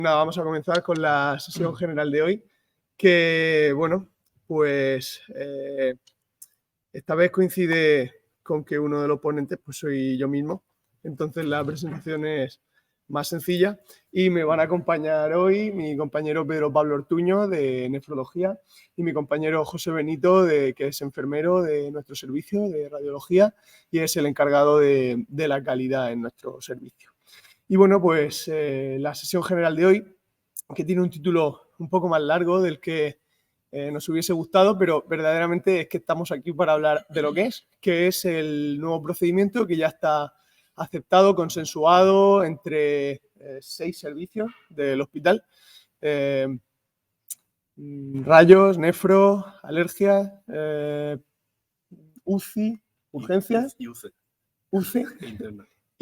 Nada, vamos a comenzar con la sesión general de hoy, que, bueno, pues esta vez coincide con que uno de los ponentes pues soy yo mismo. Entonces la presentación es más sencilla y me van a acompañar hoy mi compañero Pedro Pablo Ortuño de nefrología y mi compañero José Benito, que es enfermero de nuestro servicio de radiología y es el encargado de la calidad en nuestro servicio. Y bueno, pues la sesión general de hoy, que tiene un título un poco más largo del que nos hubiese gustado, pero verdaderamente es que estamos aquí para hablar de lo que es el nuevo procedimiento que ya está aceptado, consensuado entre 6 servicios del hospital. Rayos, nefro, alergia, UCI, urgencias y UCI. UCI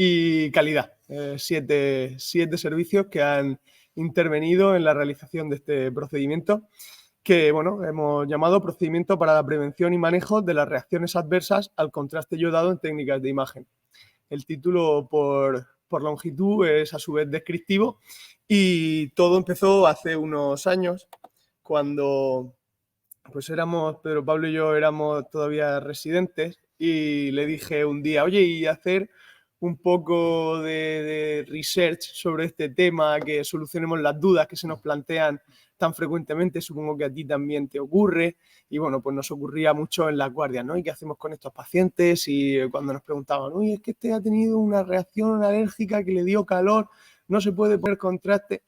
y calidad. 7 servicios que han intervenido en la realización de este procedimiento que, bueno, hemos llamado procedimiento para la prevención y manejo de las reacciones adversas al contraste iodado en técnicas de imagen. El título por longitud es a su vez descriptivo y todo empezó hace unos años cuando pues Pedro Pablo y yo éramos todavía residentes y le dije un día, oye, y hacer un poco de research sobre este tema, que solucionemos las dudas que se nos plantean tan frecuentemente, supongo que a ti también te ocurre, y bueno, pues nos ocurría mucho en las guardias, ¿no? ¿Y qué hacemos con estos pacientes? Y cuando nos preguntaban, oye, es que este ha tenido una reacción alérgica que le dio calor, no se puede poner contraste.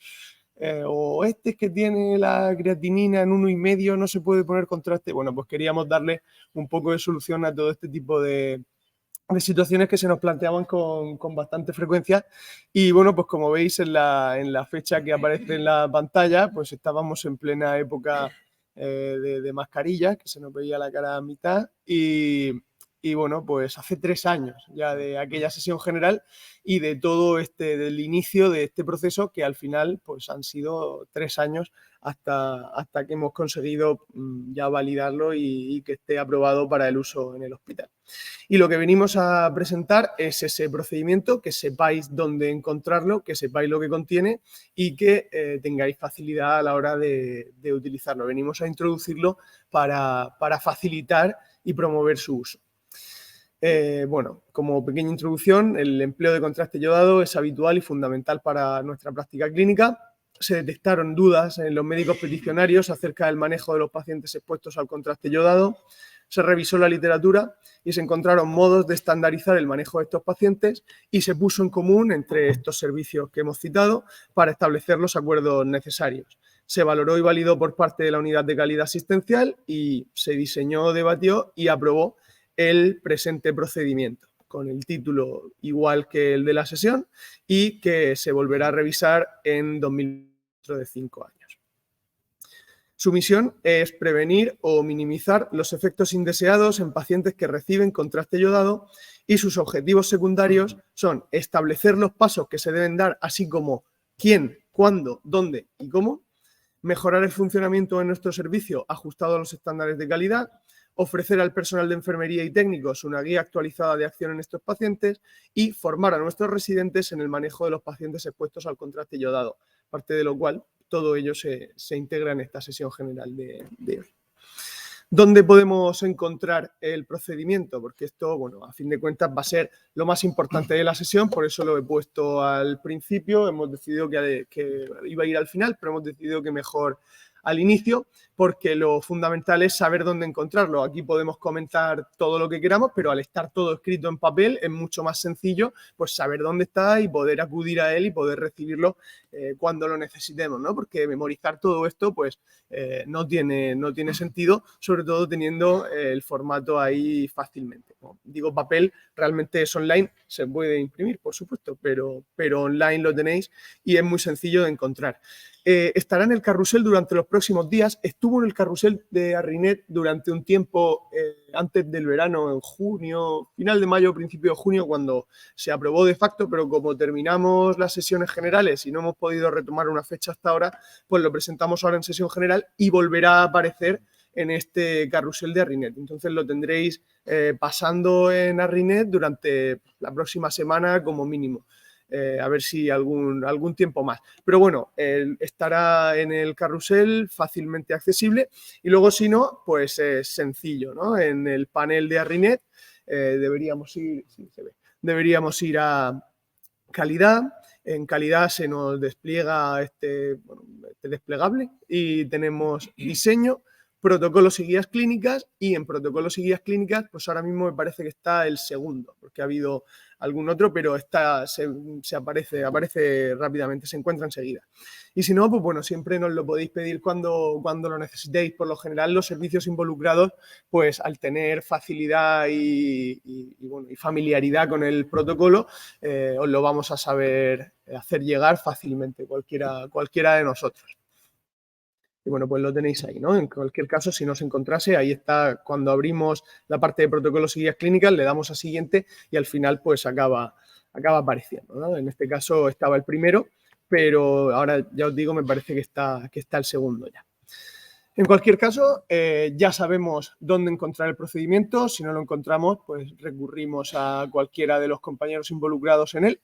O este es que tiene la creatinina en 1,5, no se puede poner contraste. Bueno, pues queríamos darle un poco de solución a todo este tipo de situaciones que se nos planteaban con bastante frecuencia. Y bueno, pues como veis en la fecha que aparece en la pantalla, pues estábamos en plena época de mascarillas, que se nos veía la cara a mitad, y bueno, pues hace 3 años ya de aquella sesión general y de todo del inicio de este proceso, que al final pues han sido 3 años hasta que hemos conseguido ya validarlo y que esté aprobado para el uso en el hospital. Y lo que venimos a presentar es ese procedimiento, que sepáis dónde encontrarlo, que sepáis lo que contiene y que tengáis facilidad a la hora de utilizarlo. Venimos a introducirlo para facilitar y promover su uso. Bueno, como pequeña introducción, el empleo de contraste iodado es habitual y fundamental para nuestra práctica clínica. Se detectaron dudas en los médicos peticionarios acerca del manejo de los pacientes expuestos al contraste iodado. Se revisó la literatura y se encontraron modos de estandarizar el manejo de estos pacientes y se puso en común entre estos servicios que hemos citado para establecer los acuerdos necesarios. Se valoró y validó por parte de la unidad de calidad asistencial y se diseñó, debatió y aprobó el presente procedimiento, con el título igual que el de la sesión y que se volverá a revisar en 2004 de 5 años. Su misión es prevenir o minimizar los efectos indeseados en pacientes que reciben contraste iodado y sus objetivos secundarios son establecer los pasos que se deben dar, así como quién, cuándo, dónde y cómo, mejorar el funcionamiento de nuestro servicio ajustado a los estándares de calidad, ofrecer al personal de enfermería y técnicos una guía actualizada de acción en estos pacientes y formar a nuestros residentes en el manejo de los pacientes expuestos al contraste iodado, parte de lo cual todo ello se integra en esta sesión general de hoy. ¿Dónde podemos encontrar el procedimiento? Porque esto, bueno, a fin de cuentas va a ser lo más importante de la sesión, por eso lo he puesto al principio. Hemos decidido que iba a ir al final, pero hemos decidido que mejor al inicio, porque lo fundamental es saber dónde encontrarlo. Aquí podemos comentar todo lo que queramos, pero al estar todo escrito en papel es mucho más sencillo pues saber dónde está y poder acudir a él y poder recibirlo cuando lo necesitemos, ¿no? Porque memorizar todo esto pues no tiene sentido, sobre todo teniendo el formato ahí fácilmente. Como digo papel, realmente es online, se puede imprimir, por supuesto, pero online lo tenéis y es muy sencillo de encontrar. Estará en el carrusel durante los próximos días. Estuvo en el carrusel de Arrinet durante un tiempo antes del verano, en junio, final de mayo, principio de junio, cuando se aprobó de facto, pero como terminamos las sesiones generales y no hemos podido retomar una fecha hasta ahora, pues lo presentamos ahora en sesión general y volverá a aparecer en este carrusel de Arrinet. Entonces lo tendréis pasando en Arrinet durante la próxima semana como mínimo. a ver si algún tiempo más. Pero bueno, estará en el carrusel, fácilmente accesible, y luego si no, pues es sencillo, ¿no? En el panel de Arrinet deberíamos ir, sí, se ve, deberíamos ir a calidad. En calidad se nos despliega este desplegable y tenemos diseño, protocolos y guías clínicas, y en protocolos y guías clínicas pues ahora mismo me parece que está el segundo, porque ha habido algún otro, pero aparece rápidamente, se encuentra enseguida. Y si no, pues bueno, siempre nos lo podéis pedir cuando lo necesitéis. Por lo general, los servicios involucrados, pues al tener facilidad y familiaridad con el protocolo, os lo vamos a saber hacer llegar fácilmente, cualquiera de nosotros. Y bueno, pues lo tenéis ahí, ¿no? En cualquier caso, si no se encontrase, ahí está, cuando abrimos la parte de protocolos y guías clínicas, le damos a siguiente y al final pues acaba apareciendo, ¿no? En este caso estaba el primero, pero ahora ya os digo, me parece que está el segundo ya. En cualquier caso, ya sabemos dónde encontrar el procedimiento. Si no lo encontramos, pues recurrimos a cualquiera de los compañeros involucrados en él.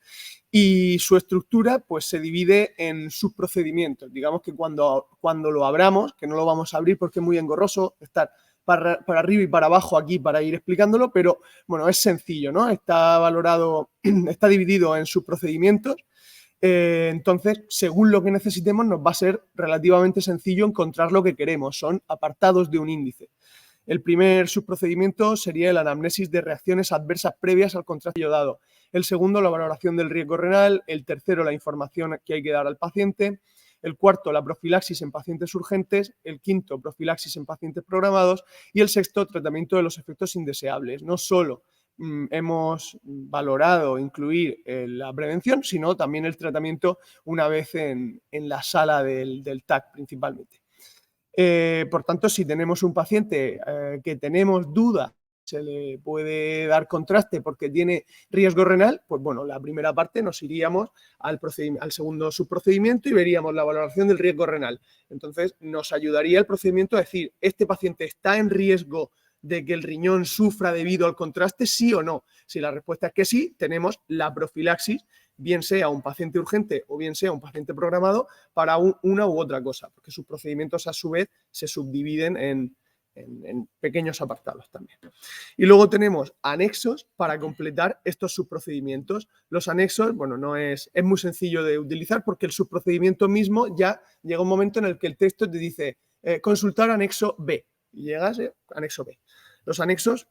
Y su estructura pues se divide en subprocedimientos. Digamos que cuando lo abramos, que no lo vamos a abrir porque es muy engorroso estar para arriba y para abajo aquí para ir explicándolo, pero bueno, es sencillo, ¿no? Está valorado, está dividido en subprocedimientos. Entonces, según lo que necesitemos, nos va a ser relativamente sencillo encontrar lo que queremos. Son apartados de un índice. El primer subprocedimiento sería el anamnesis de reacciones adversas previas al contraste iodado. El segundo, la valoración del riesgo renal. El tercero, la información que hay que dar al paciente. El cuarto, la profilaxis en pacientes urgentes. El quinto, profilaxis en pacientes programados. Y el sexto, tratamiento de los efectos indeseables. No solo hemos valorado incluir la prevención, sino también el tratamiento una vez en la sala del TAC principalmente. Por tanto, si tenemos un paciente que tenemos duda, se le puede dar contraste porque tiene riesgo renal, pues bueno, la primera parte nos iríamos al segundo subprocedimiento y veríamos la valoración del riesgo renal. Entonces, nos ayudaría el procedimiento a decir, ¿este paciente está en riesgo de que el riñón sufra debido al contraste, sí o no? Si la respuesta es que sí, tenemos la profilaxis, bien sea un paciente urgente o bien sea un paciente programado, para una u otra cosa, porque sus procedimientos a su vez se subdividen en pequeños apartados también. Y luego tenemos anexos para completar estos subprocedimientos. Los anexos, bueno, es muy sencillo de utilizar porque el subprocedimiento mismo ya llega un momento en el que el texto te dice consultar anexo B y llegas anexo B. Los anexos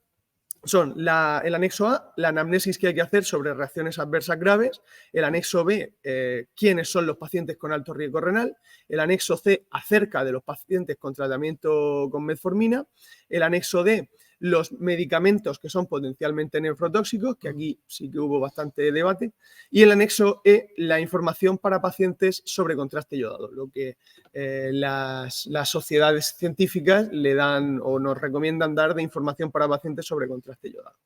son el anexo A, la anamnesis que hay que hacer sobre reacciones adversas graves; el anexo B, quiénes son los pacientes con alto riesgo renal; el anexo C, acerca de los pacientes con tratamiento con metformina; el anexo D, los medicamentos que son potencialmente nefrotóxicos, que aquí sí que hubo bastante debate; y el anexo E, la información para pacientes sobre contraste iodado, lo que las sociedades científicas le dan o nos recomiendan dar de información para pacientes sobre contraste iodado.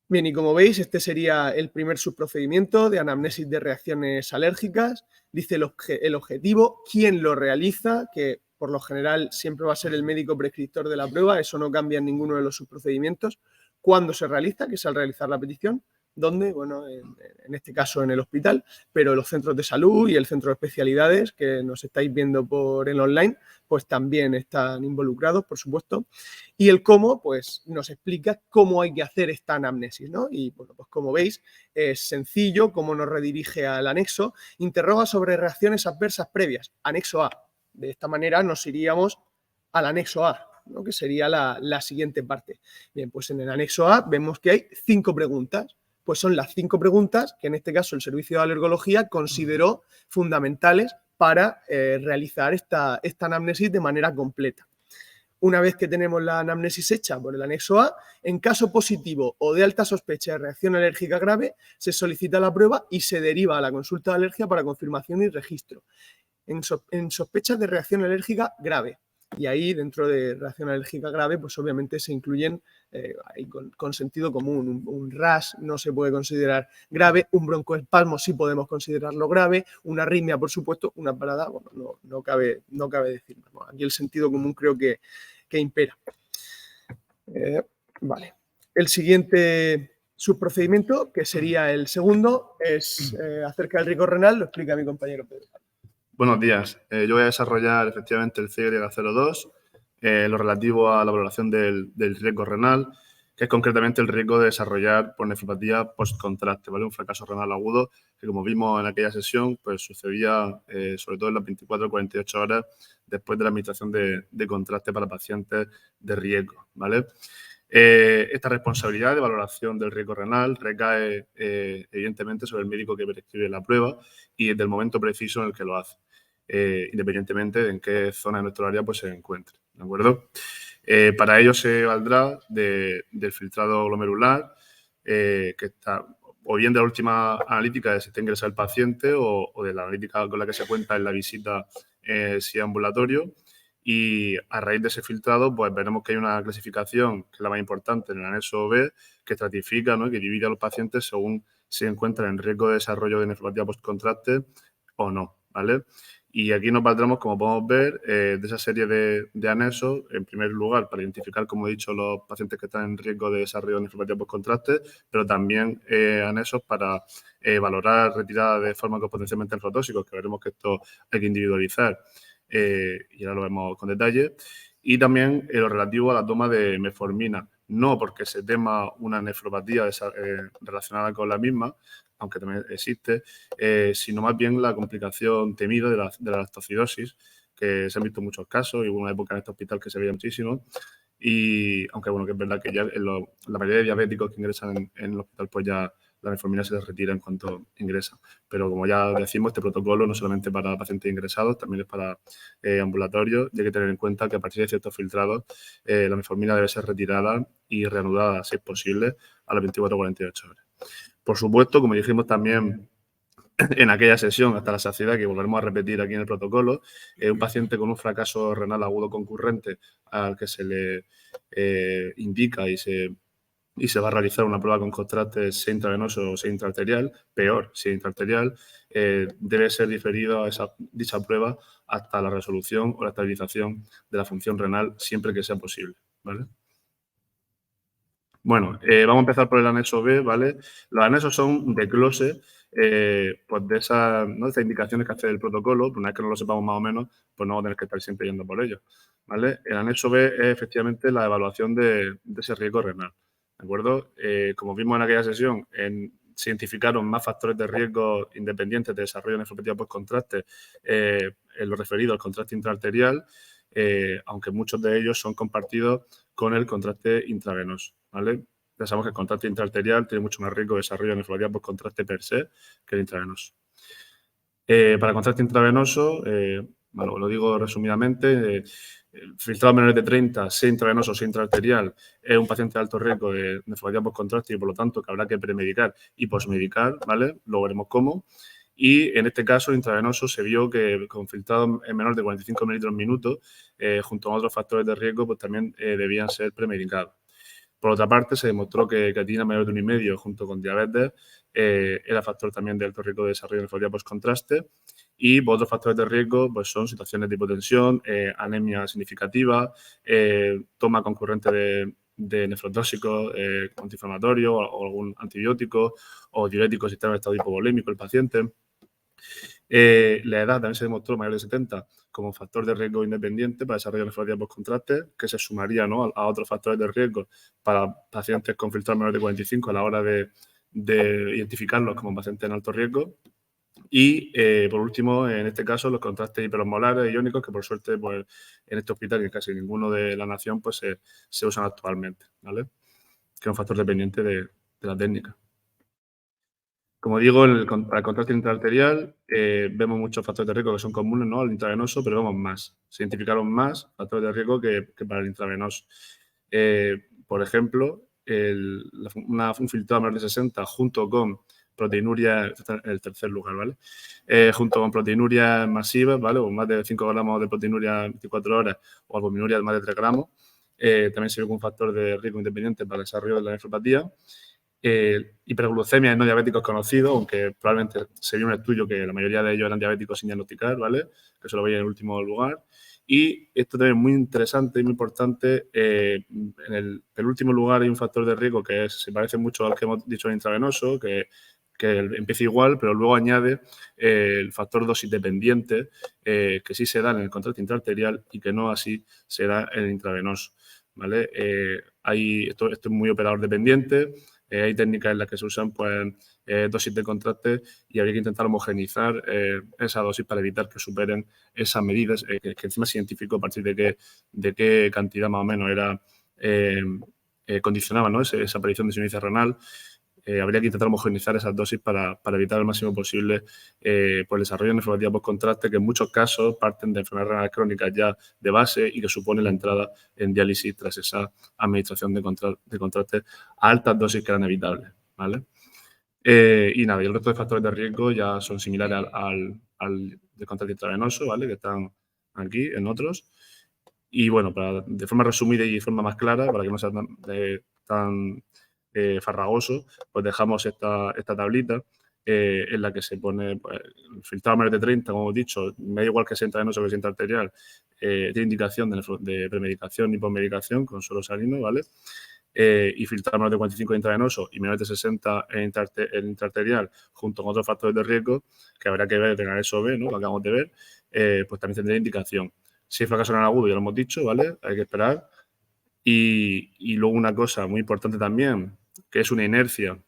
Bien, y como veis, este sería el primer subprocedimiento de anamnesis de reacciones alérgicas. Dice el objetivo, quién lo realiza, que por lo general siempre va a ser el médico prescriptor de la prueba, eso no cambia en ninguno de los subprocedimientos. Cuándo se realiza, que es al realizar la petición. ¿Dónde? Bueno, en este caso en el hospital, pero los centros de salud y el centro de especialidades que nos estáis viendo por el online, pues también están involucrados, por supuesto. Y el cómo, pues nos explica cómo hay que hacer esta anamnesis, ¿no? Y bueno, pues como veis, es sencillo, cómo nos redirige al anexo. Interroga sobre reacciones adversas previas, anexo A. De esta manera nos iríamos al anexo A, ¿no? Que sería la siguiente parte. Bien, pues en el anexo A vemos que hay 5 preguntas. Pues son las 5 preguntas que en este caso el Servicio de Alergología consideró fundamentales para realizar esta anamnesis de manera completa. Una vez que tenemos la anamnesis hecha por el anexo A, en caso positivo o de alta sospecha de reacción alérgica grave, se solicita la prueba y se deriva a la consulta de alergia para confirmación y registro. En sospechas de reacción alérgica grave. Y ahí, dentro de reacción alérgica grave, pues obviamente se incluyen ahí con sentido común. Un rash no se puede considerar grave, un broncoespasmo sí podemos considerarlo grave, una arritmia, por supuesto, una parada, bueno, no cabe decir más. Bueno, aquí el sentido común creo que impera. Vale. El siguiente Su procedimiento, que sería el segundo, es acerca del riesgo renal, lo explica mi compañero Pedro. Buenos días. Yo voy a desarrollar efectivamente el CY02, lo relativo a la valoración del riesgo renal, que es concretamente el riesgo de desarrollar nefropatía post-contraste, ¿vale? Un fracaso renal agudo que, como vimos en aquella sesión, pues sucedía sobre todo en las 24 o 48 horas después de la administración de contraste para pacientes de riesgo, ¿vale? Esta responsabilidad de valoración del riesgo renal recae evidentemente sobre el médico que prescribe la prueba y desde el momento preciso en el que lo hace, independientemente de en qué zona de nuestro área pues, se encuentre. ¿De acuerdo? Para ello se valdrá del filtrado glomerular, que está o bien de la última analítica de si está ingresado el paciente o de la analítica con la que se cuenta en la visita si ambulatorio. Y a raíz de ese filtrado, pues veremos que hay una clasificación, que es la más importante, en el anexo B, que estratifica, ¿no? Que divide a los pacientes según si se encuentran en riesgo de desarrollo de nefropatía postcontraste o no, ¿vale? Y aquí nos valdremos, como podemos ver, de esa serie de anexos, en primer lugar, para identificar, como he dicho, los pacientes que están en riesgo de desarrollo de nefropatía postcontraste, pero también anexos para valorar retirada de fármacos potencialmente nefrotóxicos, que veremos que esto hay que individualizar. Y ahora lo vemos con detalle, y también lo relativo a la toma de metformina, no porque se tema una nefropatía relacionada con la misma, aunque también existe, sino más bien la complicación temida de la lactocidosis, que se han visto muchos casos y hubo una época en este hospital que se veía muchísimo. Y aunque bueno, que es verdad que ya la mayoría de diabéticos que ingresan en el hospital, pues ya la metformina se les retira en cuanto ingresa. Pero como ya decimos, este protocolo no solamente para pacientes ingresados, también es para ambulatorios, y hay que tener en cuenta que a partir de ciertos filtrados la metformina debe ser retirada y reanudada, si es posible, a las 24 o 48 horas. Por supuesto, como dijimos también en aquella sesión hasta la saciedad, que volveremos a repetir aquí en el protocolo, un paciente con un fracaso renal agudo concurrente al que se le indica y se va a realizar una prueba con contraste sea intravenoso o sea intraarterial, peor si es intraarterial, debe ser diferido a dicha prueba hasta la resolución o la estabilización de la función renal siempre que sea posible, ¿vale? Bueno, vamos a empezar por el anexo B, ¿vale? Los anexos son desglose pues de esas indicaciones que hace el protocolo, pues una vez que no lo sepamos más o menos, pues no vamos a tener que estar siempre yendo por ello, ¿vale? El anexo B es efectivamente la evaluación de ese riesgo renal, ¿de acuerdo? Como vimos en aquella sesión, se identificaron más factores de riesgo independientes de desarrollo de nefropatía postcontraste en lo referido al contraste intraarterial, aunque muchos de ellos son compartidos con el contraste intravenoso, ¿vale? Ya sabemos que el contraste intraarterial tiene mucho más riesgo de desarrollo de nefropatía por contraste per se que el intravenoso. Para el contraste intravenoso, bueno, lo digo resumidamente, filtrado menores de 30, sea intravenoso o sea intraarterial, es un paciente de alto riesgo de nefropatía por contraste y por lo tanto que habrá que premedicar y posmedicar, ¿vale? Lo veremos cómo. Y en este caso, el intravenoso se vio que con filtrado en menor de 45 mililitros minuto, junto a otros factores de riesgo, pues también debían ser premedicados. Por otra parte, se demostró que creatina mayor de 1,5 junto con diabetes era factor también de alto riesgo de desarrollo de nefropatía post-contraste. Y otros factores de riesgo pues son situaciones de hipotensión, anemia significativa, toma concurrente de nefrotóxicos, antiinflamatorios o algún antibiótico o diurético si está en estado hipovolémico el paciente. La edad también se demostró mayor de 70 como factor de riesgo independiente para desarrollo de nefropatía postcontraste, que se sumaría, ¿no?, a otros factores de riesgo para pacientes con filtrado menor de 45 a la hora de identificarlos como pacientes en alto riesgo. Y, por último, en este caso, los contrastes hiperosmolares e iónicos, que por suerte pues, en este hospital y en casi ninguno de la nación pues, se usan actualmente, ¿vale? Que es un factor dependiente de la técnica. Como digo, para el contraste intraarterial vemos muchos factores de riesgo que son comunes, ¿no?, al intravenoso, pero vemos más. Se identificaron más factores de riesgo que para el intravenoso. Por ejemplo, un filtrado menor de 60 junto con proteinuria, este está en el tercer lugar, ¿vale? Junto con proteinuria masiva, ¿vale? O más de 5 gramos de proteinuria en 24 horas o albuminuria de más de 3 gramos. También se ve como un factor de riesgo independiente para el desarrollo de la nefropatía. hiperglucemia en no diabéticos conocidos, aunque probablemente sería un estudio que la mayoría de ellos eran diabéticos sin diagnosticar, ¿vale? Que eso lo veía en el último lugar. Y esto también es muy interesante y muy importante. En el penúltimo lugar hay un factor de riesgo que se parece mucho al que hemos dicho en intravenoso, que empieza igual, pero luego añade el factor dosis dependiente, que sí se da en el contraste intraarterial y que no así se da en el intravenoso, ¿vale? Esto es muy operador dependiente. Hay técnicas en las que se usan pues, dosis de contraste y habría que intentar homogeneizar esa dosis para evitar que superen esas medidas, que encima se identificó a partir de qué cantidad más o menos era condicionaba, ¿no? esa aparición de insuficiencia renal. Habría que intentar homogeneizar esas dosis para evitar al máximo posible pues el desarrollo de nefropatía post-contraste, que en muchos casos parten de enfermedades renales crónicas ya de base y que supone la entrada en diálisis tras esa administración de contraste a altas dosis que eran evitables, ¿vale? Y nada, y el resto de factores de riesgo ya son similares al de contraste intravenoso, ¿vale? Que están aquí en otros. Y bueno, de forma resumida y de forma más clara, para que no sea tan farragoso, pues dejamos esta tablita en la que se pone pues, el filtrado menor de 30, como hemos dicho, me da igual que sea intravenoso que sea intraarterial, tiene indicación de premedicación y posmedicación con suero salino, ¿vale? Y filtrar menor de 45 de intravenoso y menor de 60 en intraarterial, junto con otros factores de riesgo que habrá que ver en el anexo B, ¿no? Lo acabamos de ver, pues también tendría indicación. Si es fracaso renal agudo, ya lo hemos dicho, ¿vale? Hay que esperar. Y luego una cosa muy importante también, que es una inercia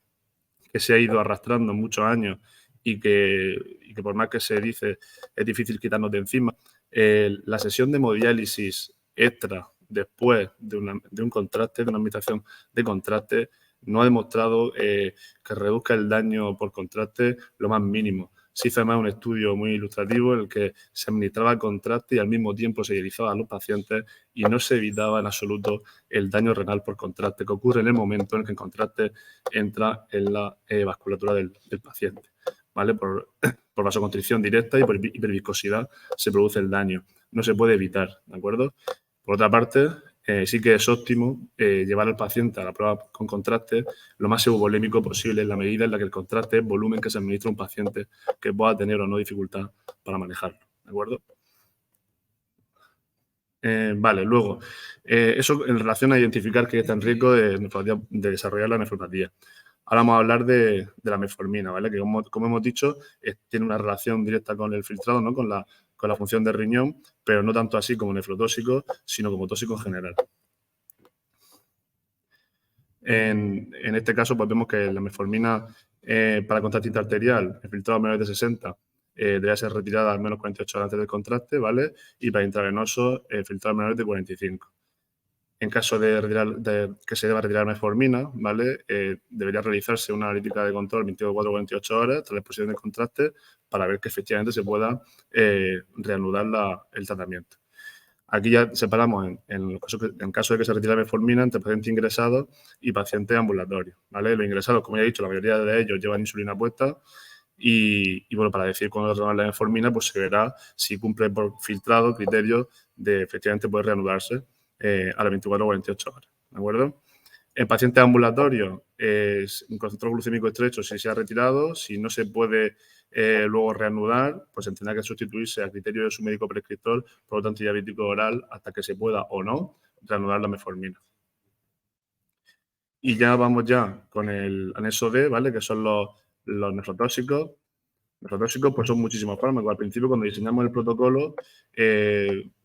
que se ha ido arrastrando muchos años y que por más que se dice es difícil quitarnos de encima. La sesión de hemodiálisis extra después de un contraste, de una administración de contraste, no ha demostrado que reduzca el daño por contraste lo más mínimo. Se hizo además un estudio muy ilustrativo en el que se administraba contraste y al mismo tiempo se dializaba a los pacientes y no se evitaba en absoluto el daño renal por contraste, que ocurre en el momento en el que el contraste entra en la vasculatura del paciente, ¿vale? Por vasoconstricción directa y por hiperviscosidad se produce el daño. No se puede evitar, ¿de acuerdo? Por otra parte, sí que es óptimo llevar al paciente a la prueba con contraste lo más euvolémico posible en la medida en la que el contraste es volumen que se administra a un paciente que pueda tener o no dificultad para manejarlo, ¿de acuerdo? Vale, luego, eso en relación a identificar que está en riesgo de desarrollar la nefropatía. Ahora vamos a hablar de la metformina, ¿vale? Que como hemos dicho, tiene una relación directa con el filtrado, ¿no? Con la función del riñón, pero no tanto así como nefrotóxico, sino como tóxico en general. En este caso, pues vemos que la metformina para contraste intraarterial, el filtrado menor de 60, debe ser retirada al menos 48 horas antes del contraste, ¿vale? Y para intravenoso, el filtrado menor de 45. En caso de que se deba retirar metformina, ¿vale? Debería realizarse una analítica de control 24-48 horas tras la exposición del contraste para ver que efectivamente se pueda reanudar el tratamiento. Aquí ya separamos en caso de que se retire la metformina entre pacientes ingresados y pacientes ambulatorios, ¿vale? Los ingresados, como ya he dicho, la mayoría de ellos llevan insulina puesta y bueno, para decir cuándo reanudar la metformina, pues se verá si cumple por filtrado criterios de efectivamente poder reanudarse a las 24 o 48 horas, ¿de acuerdo? En pacientes ambulatorios, un control glucémico estrecho si se ha retirado, si no se puede luego reanudar, pues tendrá que sustituirse a criterio de su médico prescriptor por otro antidiabético oral hasta que se pueda o no reanudar la metformina. Y ya vamos con el anexo D, ¿vale? Que son los nefrotóxicos. Nefrotóxicos pues son muchísimos fármacos. Al principio, cuando diseñamos el protocolo,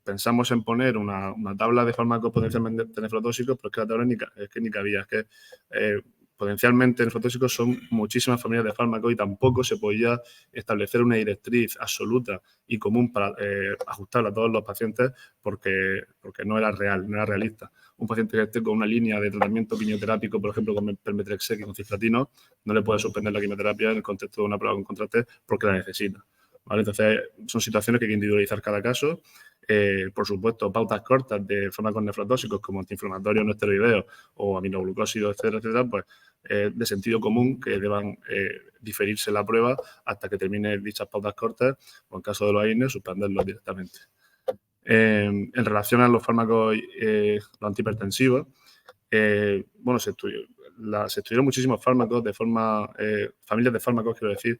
pensamos en poner una tabla de fármacos potencialmente nefrotóxicos, pero es que la tabla es que ni cabía. Es que potencialmente nefrotóxicos son muchísimas familias de fármacos y tampoco se podía establecer una directriz absoluta y común para ajustarla a todos los pacientes porque no era real, no era realista. Un paciente que esté con una línea de tratamiento quimioterápico, por ejemplo, con permetrexed y con cisplatina, no le puede suspender la quimioterapia en el contexto de una prueba con contraste porque la necesita, ¿vale? Entonces, son situaciones que hay que individualizar cada caso. Por supuesto, pautas cortas de fármacos nefrotóxicos como antiinflamatorios no esteroideos o aminoglucósidos, etcétera, pues de sentido común que deban diferirse la prueba hasta que termine dichas pautas cortas o en caso de los AINES, suspenderlos directamente. En relación a los fármacos los antihipertensivos, bueno, se estudiaron muchísimos fármacos de forma, familias de fármacos, quiero decir,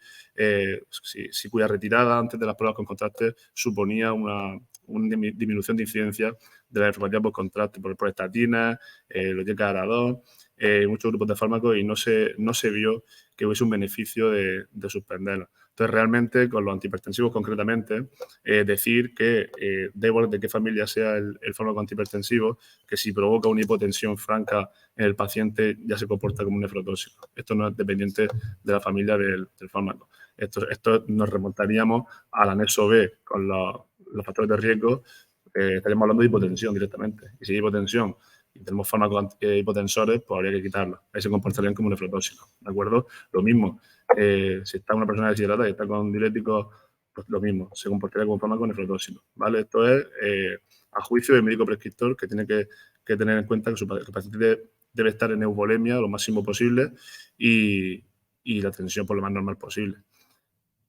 si cuya retirada antes de las pruebas con contraste suponía una disminución de incidencia de la nefropatía por contraste, por estatinas, los YKR2, muchos grupos de fármacos, y no se vio que hubiese un beneficio de suspenderlos. Entonces, realmente, con los antihipertensivos concretamente, decir que da igual de qué familia sea el fármaco antihipertensivo, que si provoca una hipotensión franca en el paciente ya se comporta como un nefrotóxico. Esto no es dependiente de la familia del fármaco. Esto nos remontaríamos al anexo B con los factores de riesgo. Estaríamos hablando de hipotensión directamente. Y si hay hipotensión y tenemos fármacos hipotensores, pues habría que quitarlos. Ahí se comportarían como nefrotóxicos, ¿de acuerdo? Lo mismo, si está una persona deshidratada y está con diuréticos, pues lo mismo, se comportaría como fármaco nefrotóxico, ¿vale? Esto es a juicio del médico prescriptor, que tiene que tener en cuenta que el paciente debe estar en euvolemia lo máximo posible y la tensión por lo más normal posible.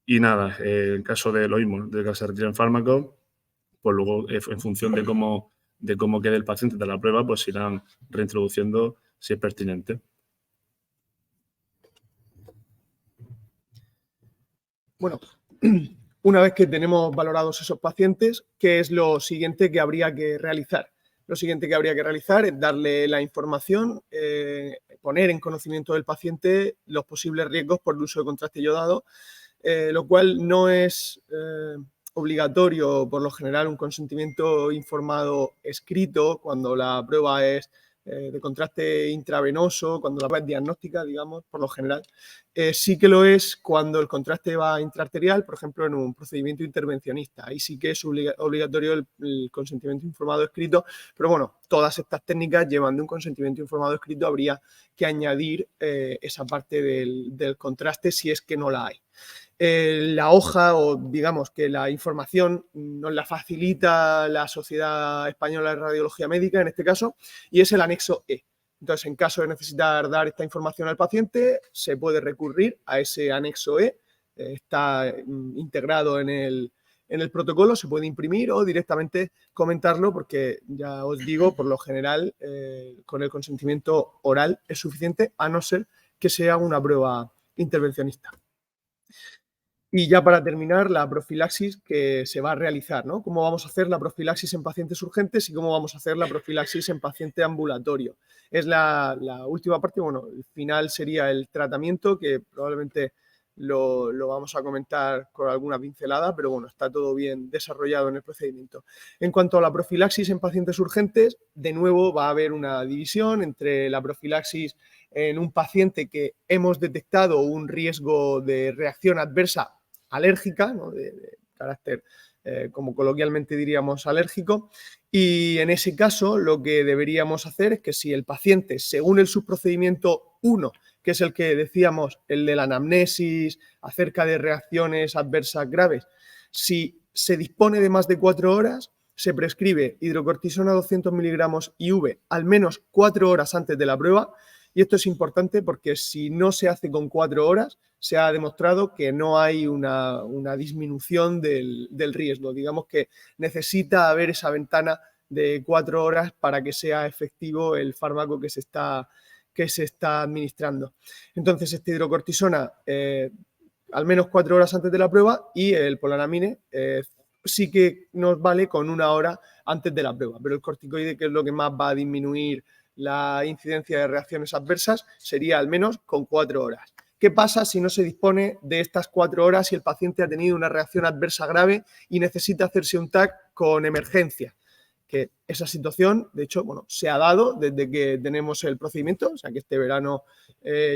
Y nada, en caso de lo mismo, de que se retiren fármacos, pues luego, en función de cómo quede el paciente de la prueba, pues se irán reintroduciendo si es pertinente. Bueno, una vez que tenemos valorados esos pacientes, ¿qué es lo siguiente que habría que realizar? Lo siguiente que habría que realizar es darle la información, poner en conocimiento del paciente los posibles riesgos por el uso de contraste iodado, lo cual no es obligatorio, por lo general, un consentimiento informado escrito cuando la prueba es de contraste intravenoso, cuando la prueba es diagnóstica, digamos, por lo general. Sí que lo es cuando el contraste va intraarterial, por ejemplo, en un procedimiento intervencionista. Ahí sí que es obligatorio el consentimiento informado escrito, pero bueno, todas estas técnicas llevan de un consentimiento informado escrito, habría que añadir esa parte del contraste si es que no la hay. La hoja, o digamos que la información nos la facilita la Sociedad Española de Radiología Médica, en este caso, y es el anexo E. Entonces, en caso de necesitar dar esta información al paciente, se puede recurrir a ese anexo E. Está integrado en el protocolo, se puede imprimir o directamente comentarlo, porque ya os digo, por lo general, con el consentimiento oral es suficiente, a no ser que sea una prueba intervencionista. Y ya para terminar, la profilaxis que se va a realizar, ¿no? ¿Cómo vamos a hacer la profilaxis en pacientes urgentes y cómo vamos a hacer la profilaxis en paciente ambulatorio? Es la última parte. Bueno, el final sería el tratamiento, que probablemente lo vamos a comentar con alguna pincelada, pero bueno, está todo bien desarrollado en el procedimiento. En cuanto a la profilaxis en pacientes urgentes, de nuevo va a haber una división entre la profilaxis en un paciente que hemos detectado un riesgo de reacción adversa alérgica, ¿no? de carácter, como coloquialmente diríamos, alérgico, y en ese caso lo que deberíamos hacer es que si el paciente, según el subprocedimiento 1, que es el que decíamos, el de la anamnesis, acerca de reacciones adversas graves, si se dispone de más de 4 horas, se prescribe hidrocortisona 200 miligramos IV al menos 4 horas antes de la prueba. Y esto es importante porque si no se hace con 4 horas, se ha demostrado que no hay una disminución del riesgo. Digamos que necesita haber esa ventana de 4 horas para que sea efectivo el fármaco que se está administrando. Entonces, esta hidrocortisona, al menos 4 horas antes de la prueba, y el polanamine sí que nos vale con 1 hora antes de la prueba. Pero el corticoide, que es lo que más va a disminuir la incidencia de reacciones adversas, sería al menos con 4 horas. ¿Qué pasa si no se dispone de estas 4 horas y el paciente ha tenido una reacción adversa grave y necesita hacerse un TAC con emergencia? Que esa situación, de hecho, bueno, se ha dado desde que tenemos el procedimiento, o sea que este verano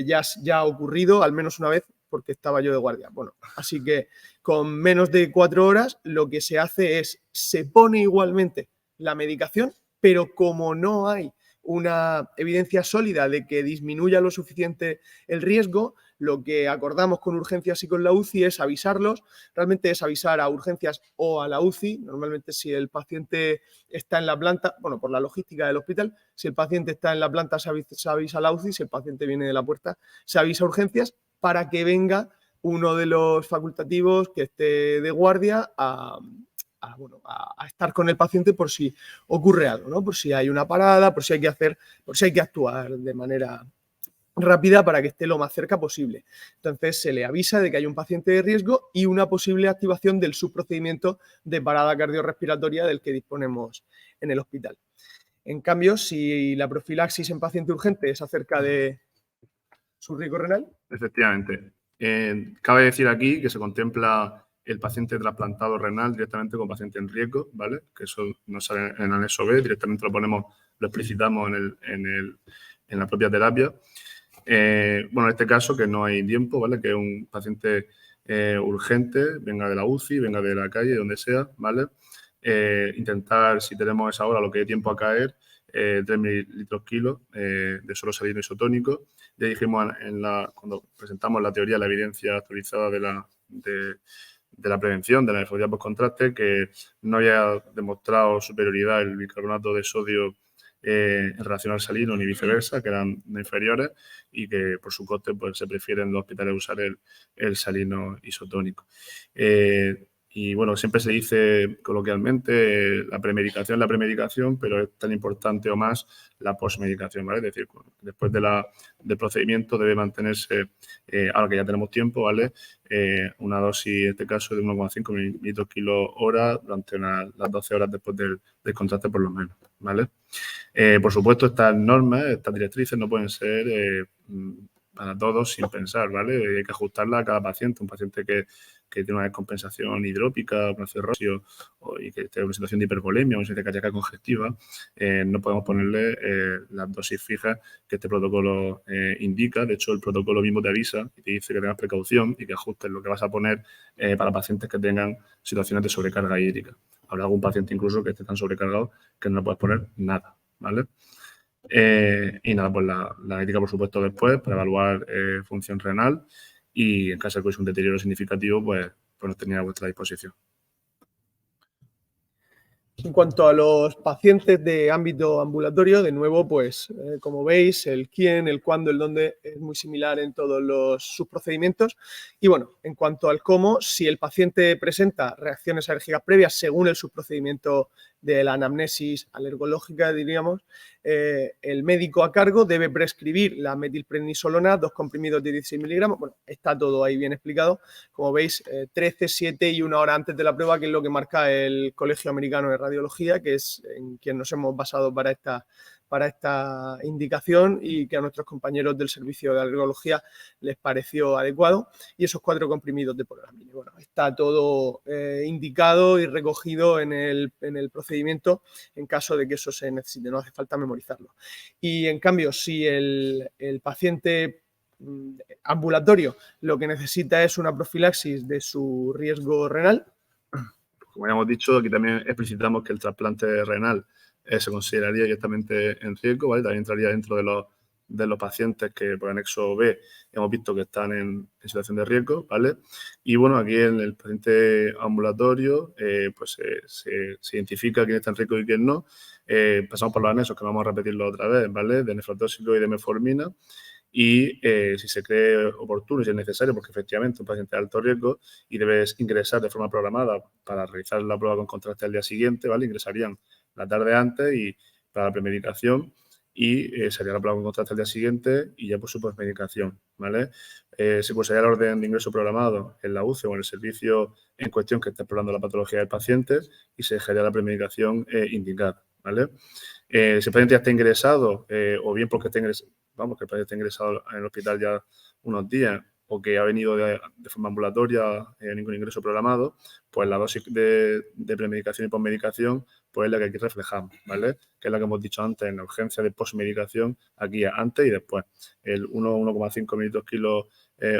ya ha ocurrido al menos una vez, porque estaba yo de guardia. Bueno, así que con menos de 4 horas lo que se hace es, se pone igualmente la medicación, pero como no hay una evidencia sólida de que disminuya lo suficiente el riesgo, lo que acordamos con urgencias y con la UCI es avisarlos. Realmente es avisar a urgencias o a la UCI. Normalmente, si el paciente está en la planta, bueno, por la logística del hospital, si el paciente está en la planta se avisa a la UCI, si el paciente viene de la puerta se avisa a urgencias para que venga uno de los facultativos que esté de guardia a estar con el paciente por si ocurre algo, ¿no? Por si hay una parada, por si hay que actuar de manera rápida para que esté lo más cerca posible. Entonces, se le avisa de que hay un paciente de riesgo y una posible activación del subprocedimiento de parada cardiorrespiratoria del que disponemos en el hospital. En cambio, si la profilaxis en paciente urgente es acerca de su riesgo renal. Efectivamente. Cabe decir aquí que se contempla el paciente trasplantado renal directamente con paciente en riesgo, ¿vale? Que eso no sale en el anexo B, directamente lo explicitamos en la propia terapia. Bueno, en este caso que no hay tiempo, ¿vale? Que es un paciente urgente, venga de la UCI, venga de la calle, donde sea, ¿vale? Intentar, si tenemos esa hora, lo que hay tiempo a caer, 3 mililitros kilo de suero salino isotónico. Ya dijimos cuando presentamos la teoría, la evidencia actualizada de la prevención de la nefropatia postcontraste, que no había demostrado superioridad el bicarbonato de sodio en relación al salino ni viceversa, que eran inferiores y que por su coste pues, se prefiere en los hospitales usar el salino isotónico. Y bueno, siempre se dice coloquialmente la premedicación, pero es tan importante o más la posmedicación, ¿vale? Es decir, después del procedimiento debe mantenerse, ahora que ya tenemos tiempo, ¿vale? Una dosis, en este caso, de 1,5 mililitros kilo hora durante las 12 horas después del contraste, por lo menos, ¿vale? Por supuesto, estas normas, estas directrices no pueden ser para todos sin pensar, ¿vale? Hay que ajustarla a cada paciente. Un paciente que tiene una descompensación hidrópica, una cirrosis y que esté en una situación de hipervolemia, una situación de cardíaca congestiva, no podemos ponerle las dosis fijas que este protocolo indica. De hecho, el protocolo mismo te avisa y te dice que tengas precaución y que ajustes lo que vas a poner para pacientes que tengan situaciones de sobrecarga hídrica. Habrá algún paciente incluso que esté tan sobrecargado que no le puedes poner nada, ¿vale? Y nada, pues la ética, por supuesto, después para evaluar función renal y en caso de que hubiese un deterioro significativo, pues nos tenía a vuestra disposición. En cuanto a los pacientes de ámbito ambulatorio, de nuevo, pues como veis, el quién, el cuándo, el dónde es muy similar en todos sus procedimientos. Y bueno, en cuanto al cómo, si el paciente presenta reacciones alérgicas previas según el subprocedimiento de la anamnesis alergológica, diríamos, el médico a cargo debe prescribir la metilprednisolona, 2 comprimidos de 16 miligramos. Bueno, está todo ahí bien explicado. Como veis, 13, 7 y 1 hora antes de la prueba, que es lo que marca el Colegio Americano de Radiología, que es en quien nos hemos basado para esta indicación y que a nuestros compañeros del servicio de alergología les pareció adecuado. Y esos 4 comprimidos de poloramine. Bueno, está todo indicado y recogido en el procedimiento en caso de que eso se necesite, no hace falta memorizarlo. Y en cambio, si el paciente ambulatorio lo que necesita es una profilaxis de su riesgo renal. Como ya hemos dicho, aquí también explicitamos que el trasplante renal se consideraría directamente en riesgo, ¿vale? También entraría dentro de los pacientes que por anexo B hemos visto que están en situación de riesgo, ¿vale? Y bueno, aquí en el paciente ambulatorio pues se identifica quién está en riesgo y quién no. Pasamos por los anexos, que vamos a repetirlo otra vez, ¿vale? De nefrotóxico y de metformina. Y si se cree oportuno y si es necesario, porque efectivamente un paciente de alto riesgo y debes ingresar de forma programada para realizar la prueba con contraste al día siguiente, ¿vale? Ingresarían la tarde antes y para la premedicación y sería la prueba con contraste al día siguiente y ya por su posmedicación, ¿vale? Se cursaría el orden de ingreso programado en la UCI o en el servicio en cuestión que esté explorando la patología del paciente y se dejaría la premedicación indicada, ¿vale? Si el paciente ya está ingresado o bien porque que el paciente está ingresado en el hospital ya unos días o que ha venido de forma ambulatoria, ningún ingreso programado, pues la dosis de premedicación y posmedicación pues es la que aquí reflejamos, ¿vale? Que es la que hemos dicho antes en la urgencia de posmedicación, aquí antes y después. El 1,5 mililitros kilo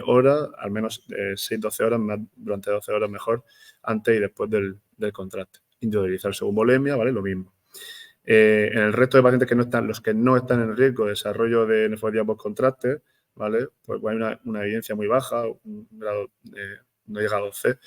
hora, al menos 6-12 horas, más durante 12 horas mejor, antes y después del contraste. Individualizar según volemia, ¿vale? Lo mismo. En el resto de pacientes los que no están en riesgo de desarrollo de nefropatia postcontraste, ¿vale? Pues hay una evidencia muy baja, un grado no llegado a C,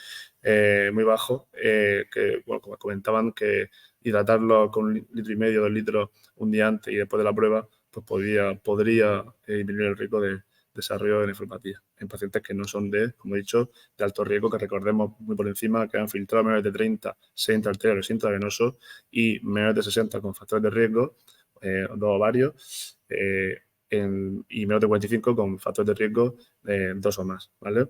muy bajo, que, bueno, como comentaban, que hidratarlo con 1,5 litros, 2 litros un día antes y después de la prueba, pues podría disminuir el riesgo de desarrollo de nefropatía en pacientes que no son como he dicho, de alto riesgo, que recordemos muy por encima que han filtrado menores de 30, 60 arteriales intravenosos y menores de 60 con factores de riesgo, dos o varios, y menos de 45 con factores de riesgo de 2 o más, ¿vale?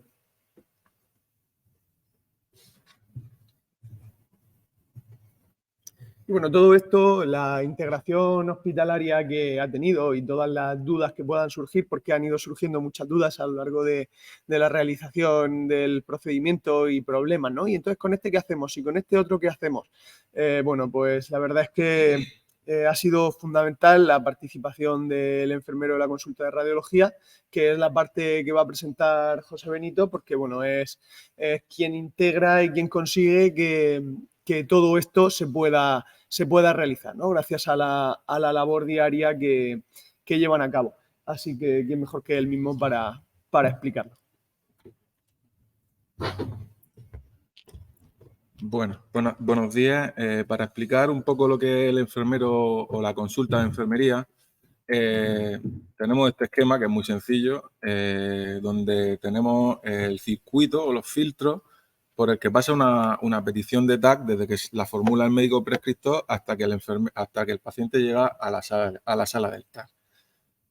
Y bueno, todo esto, la integración hospitalaria que ha tenido y todas las dudas que puedan surgir, porque han ido surgiendo muchas dudas a lo largo de la realización del procedimiento y problemas, ¿no? Y entonces, ¿con este qué hacemos? Y con este otro, ¿qué hacemos? Bueno, pues la verdad es que ha sido fundamental la participación del enfermero de la consulta de radiología, que es la parte que va a presentar José Benito, porque bueno, es quien integra y quien consigue que todo esto se pueda realizar, ¿no? Gracias a la labor diaria que llevan a cabo. Así que quién mejor que él mismo para explicarlo. Bueno, buenos días. Para explicar un poco lo que es el enfermero o la consulta de enfermería, tenemos este esquema que es muy sencillo, donde tenemos el circuito o los filtros por el que pasa una petición de TAC desde que la formula el médico prescriptor hasta que el paciente llega a la sala del TAC.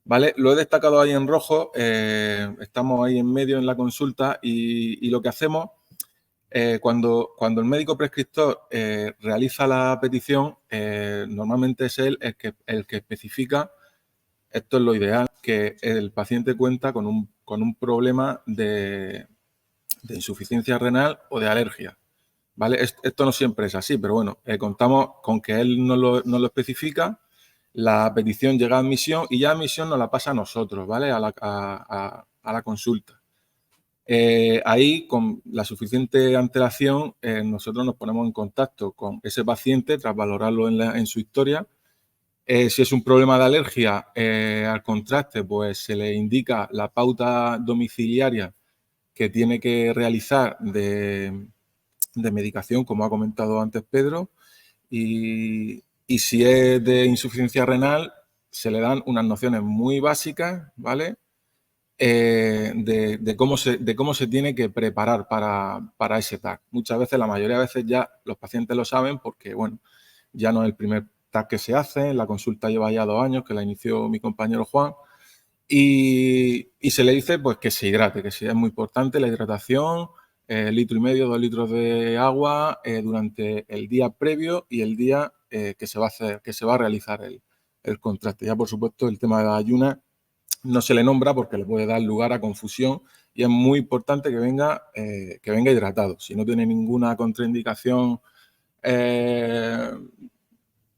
¿Vale? Lo he destacado ahí en rojo, estamos ahí en medio en la consulta y lo que hacemos, cuando el médico prescriptor realiza la petición, normalmente es él el que especifica, esto es lo ideal, que el paciente cuenta con un problema de insuficiencia renal o de alergia. ¿Vale? Esto no siempre es así, pero bueno, contamos con que él nos lo especifica, la petición llega a admisión y ya admisión nos la pasa a nosotros, ¿vale? A la consulta. Ahí, con la suficiente antelación, nosotros nos ponemos en contacto con ese paciente tras valorarlo en su historia. Si es un problema de alergia al contraste, pues se le indica la pauta domiciliaria que tiene que realizar de medicación, como ha comentado antes Pedro, y si es de insuficiencia renal, se le dan unas nociones muy básicas, ¿vale? De cómo se tiene que preparar para ese TAC. Muchas veces, la mayoría de veces ya los pacientes lo saben porque, bueno, ya no es el primer TAC que se hace, la consulta lleva ya 2 años, que la inició mi compañero Juan, y se le dice pues que se hidrate, que sí, es muy importante la hidratación, 1,5 litros, 2 litros de agua durante el día previo y el día que se va a realizar el contraste. Ya, por supuesto, el tema de la ayuna no se le nombra porque le puede dar lugar a confusión y es muy importante que venga hidratado. Si no tiene ninguna contraindicación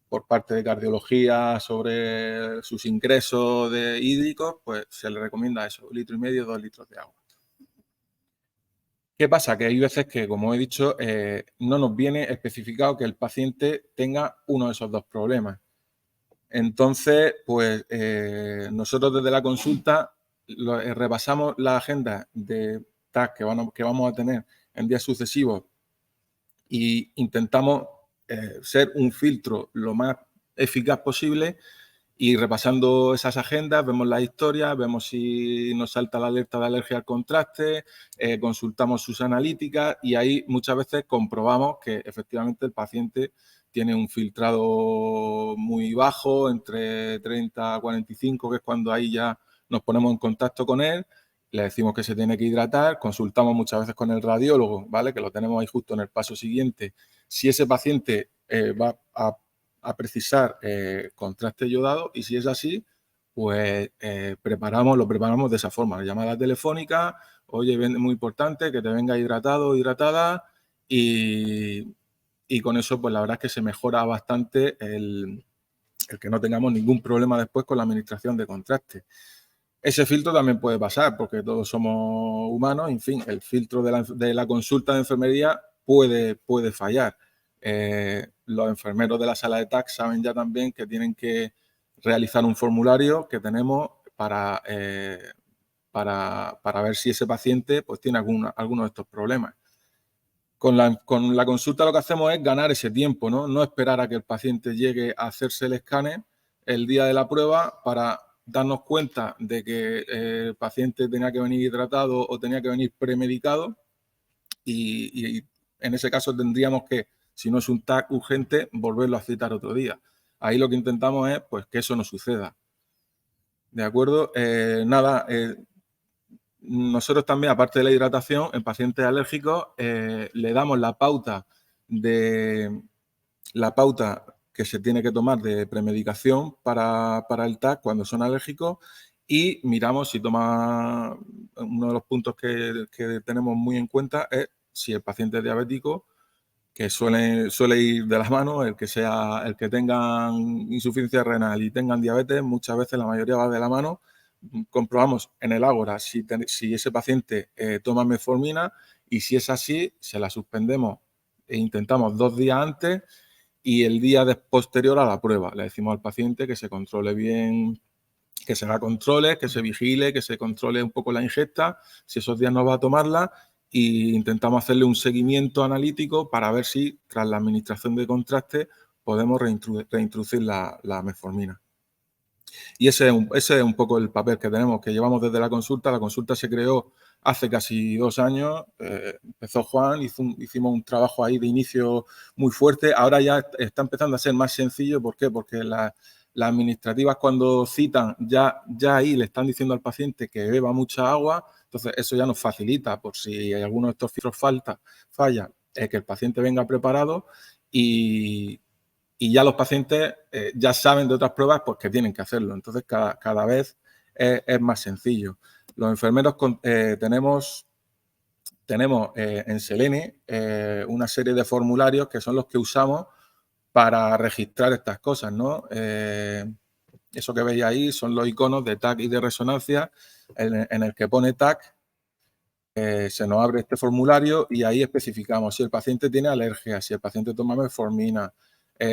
por parte de cardiología sobre sus ingresos de hídricos, pues se le recomienda eso, 1,5 litros, 2 litros de agua. ¿Qué pasa? Que hay veces que, como he dicho, no nos viene especificado que el paciente tenga uno de esos 2 problemas. Entonces, pues nosotros desde la consulta repasamos la agenda de TAC que vamos a tener en días sucesivos e intentamos ser un filtro lo más eficaz posible y repasando esas agendas vemos las historias, vemos si nos salta la alerta de alergia al contraste, consultamos sus analíticas y ahí muchas veces comprobamos que efectivamente el paciente tiene un filtrado muy bajo, entre 30 a 45, que es cuando ahí ya nos ponemos en contacto con él, le decimos que se tiene que hidratar, consultamos muchas veces con el radiólogo, ¿vale? Que lo tenemos ahí justo en el paso siguiente. Si ese paciente va a precisar contraste yodado y si es así, pues lo preparamos de esa forma, la llamada telefónica, oye, muy importante que te venga hidratado, hidratada y con eso pues la verdad es que se mejora bastante el que no tengamos ningún problema después con la administración de contraste. Ese filtro también puede pasar porque todos somos humanos, en fin, el filtro de la consulta de enfermería puede fallar. Los enfermeros de la sala de TAC saben ya también que tienen que realizar un formulario que tenemos para ver si ese paciente pues, tiene alguno de estos problemas. Con la consulta lo que hacemos es ganar ese tiempo, ¿no? Esperar a que el paciente llegue a hacerse el escáner el día de la prueba para darnos cuenta de que el paciente tenía que venir hidratado o tenía que venir premedicado y en ese caso tendríamos que, si no es un TAC urgente, volverlo a citar otro día. Ahí lo que intentamos es pues, que eso no suceda. ¿De acuerdo? Nosotros también, aparte de la hidratación, en pacientes alérgicos le damos la pauta que se tiene que tomar de premedicación para el TAC cuando son alérgicos y miramos si toma, uno de los puntos que tenemos muy en cuenta es si el paciente es diabético, que suele ir de las manos, el que tengan insuficiencia renal y tengan diabetes, muchas veces la mayoría va de la mano. Comprobamos en el Ágora si ese paciente toma metformina y si es así, se la suspendemos e intentamos 2 días antes y el día posterior a la prueba. Le decimos al paciente que se controle bien, que se haga controles, que se vigile, que se controle un poco la ingesta, si esos días no va a tomarla, e intentamos hacerle un seguimiento analítico para ver si tras la administración de podemos reintroducir la metformina. Y ese es un poco el papel que tenemos, que llevamos desde la consulta. La consulta se creó hace casi 2 años. Empezó Juan, hicimos un trabajo ahí de inicio muy fuerte. Ahora ya está empezando a ser más sencillo. ¿Por qué? Porque las administrativas cuando citan ya ahí le están diciendo al paciente que beba mucha agua. Entonces eso ya nos facilita por si hay alguno de estos filtros falla, que el paciente venga preparado y ya los pacientes ya saben de otras pruebas pues, que tienen que hacerlo. Entonces, cada vez es más sencillo. Los enfermeros tenemos en Selene una serie de formularios que son los que usamos para registrar estas cosas, ¿no? Eso que veis ahí son los iconos de TAC y de resonancia en el que pone TAC. Se nos abre este formulario y ahí especificamos si el paciente tiene alergia, si el paciente toma metformina,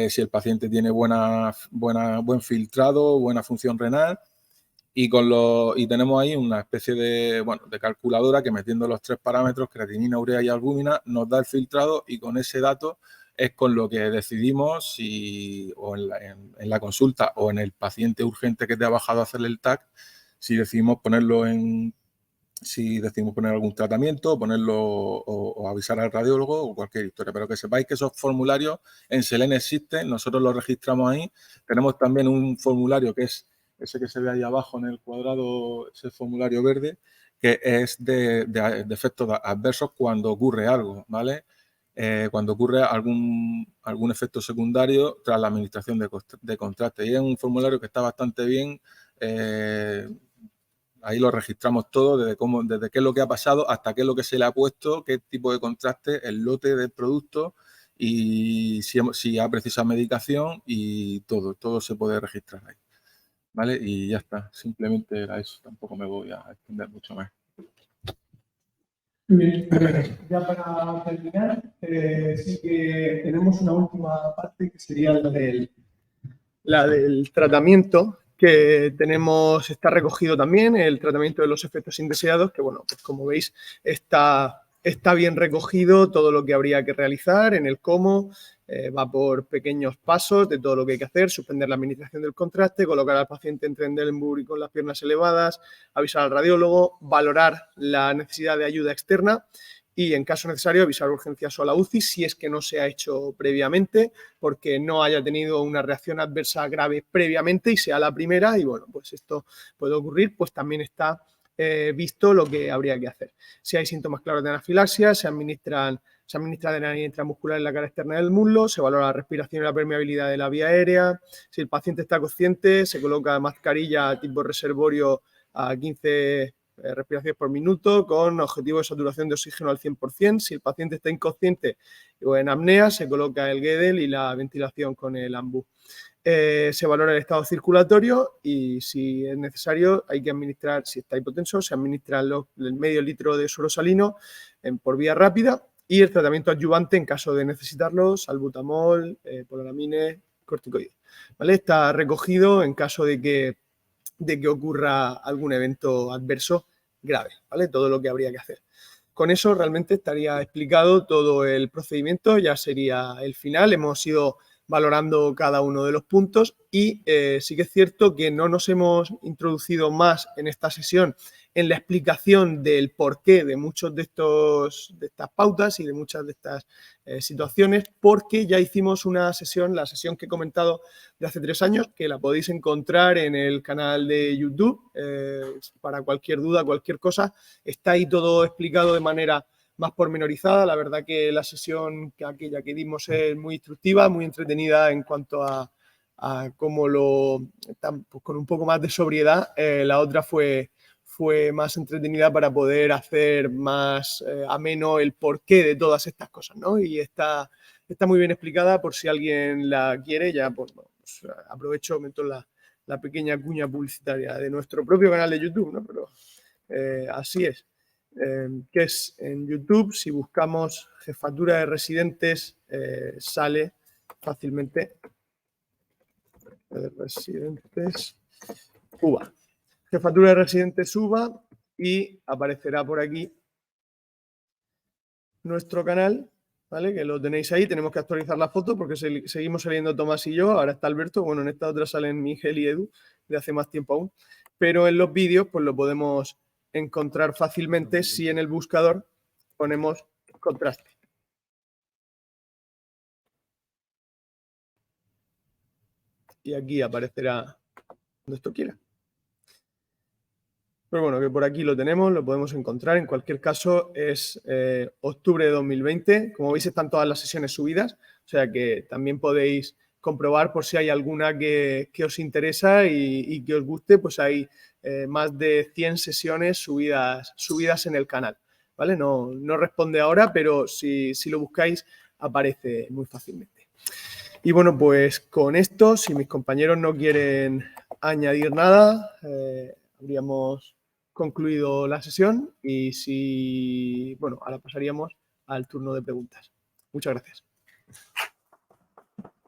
si el paciente tiene buen filtrado, buena función renal y tenemos ahí una especie de calculadora que metiendo los 3 parámetros, creatinina, urea y albúmina, nos da el filtrado y con ese dato es con lo que decidimos si en la consulta o en el paciente urgente que te ha bajado a hacerle el TAC, si decidimos poner algún tratamiento, ponerlo o avisar al radiólogo o cualquier historia. Pero que sepáis que esos formularios en Selene existen, nosotros los registramos ahí. Tenemos también un formulario que es ese que se ve ahí abajo en el cuadrado, ese formulario verde, que es de efectos adversos cuando ocurre algo, ¿vale? Cuando ocurre algún efecto secundario tras la administración de contraste. Y es un formulario que está bastante bien. Ahí lo registramos todo, desde qué es lo que ha pasado hasta qué es lo que se le ha puesto, qué tipo de contraste, el lote del producto y si ha precisado medicación y todo se puede registrar ahí. ¿Vale? Y ya está, simplemente era eso, tampoco me voy a extender mucho más. Bien, ya para terminar, sí que tenemos una última parte que sería la del tratamiento, que está recogido también, el tratamiento de los efectos indeseados, que bueno, pues como veis está bien recogido todo lo que habría que realizar en el cómo, va por pequeños pasos de todo lo que hay que hacer, suspender la administración del contraste, colocar al paciente en Trendelenburg y con las piernas elevadas, avisar al radiólogo, valorar la necesidad de ayuda externa y, en caso necesario, avisar urgencias o a la UCI si es que no se ha hecho previamente, porque no haya tenido una reacción adversa grave previamente y sea la primera y, bueno, pues esto puede ocurrir, pues también está visto lo que habría que hacer. Si hay síntomas claros de anafilaxia, se administra adrenalina intramuscular en la cara externa del muslo, se valora la respiración y la permeabilidad de la vía aérea. Si el paciente está consciente, se coloca mascarilla tipo reservorio a 15 respiraciones por minuto con objetivo de saturación de oxígeno al 100%. Si el paciente está inconsciente o en apnea, se coloca el Guedel y la ventilación con el AMBU. Se valora el estado circulatorio y, si es necesario, hay que administrar, si está hipotenso, se administra el medio litro de suero salino por vía rápida y el tratamiento adyuvante en caso de necesitarlo, salbutamol, poloramine, corticoides. ¿Vale? Está recogido en caso de que ocurra algún evento adverso grave, ¿vale? Todo lo que habría que hacer. Con eso realmente estaría explicado todo el procedimiento, ya sería el final. Hemos ido valorando cada uno de los puntos y sí que es cierto que no nos hemos introducido más en esta sesión en la explicación del porqué de muchos de estas pautas y de muchas de estas situaciones, porque ya hicimos una sesión, la sesión que he comentado de hace 3 años, que la podéis encontrar en el canal de YouTube. Para cualquier duda, cualquier cosa, está ahí todo explicado de manera más pormenorizada. La verdad que la sesión aquella que dimos es muy instructiva, muy entretenida en cuanto a cómo pues con un poco más de sobriedad. La otra fue más entretenida para poder hacer más ameno el porqué de todas estas cosas, ¿no? Y está muy bien explicada por si alguien la quiere. Ya pues aprovecho, meto la pequeña cuña publicitaria de nuestro propio canal de YouTube, ¿no? Pero así es. Que es en YouTube, si buscamos Jefatura de Residentes, sale fácilmente Residentes UBA. Jefatura de Residentes UBA y aparecerá por aquí nuestro canal, ¿vale? Que lo tenéis ahí. Tenemos que actualizar la foto porque seguimos saliendo Tomás y yo. Ahora está Alberto. Bueno, en esta otra salen Miguel y Edu de hace más tiempo aún. Pero en los vídeos pues lo podemos encontrar fácilmente si en el buscador ponemos contraste. Y aquí aparecerá donde esto quiera. Pero bueno, que por aquí lo tenemos, lo podemos encontrar. En cualquier caso, es octubre de 2020. Como veis, están todas las sesiones subidas. O sea que también podéis comprobar por si hay alguna que os interesa y que os guste. Pues hay más de 100 sesiones subidas en el canal, ¿vale? No responde ahora, pero si lo buscáis, aparece muy fácilmente. Y bueno, pues con esto, si mis compañeros no quieren añadir nada, habríamos concluido la sesión y ahora pasaríamos al turno de preguntas. Muchas gracias.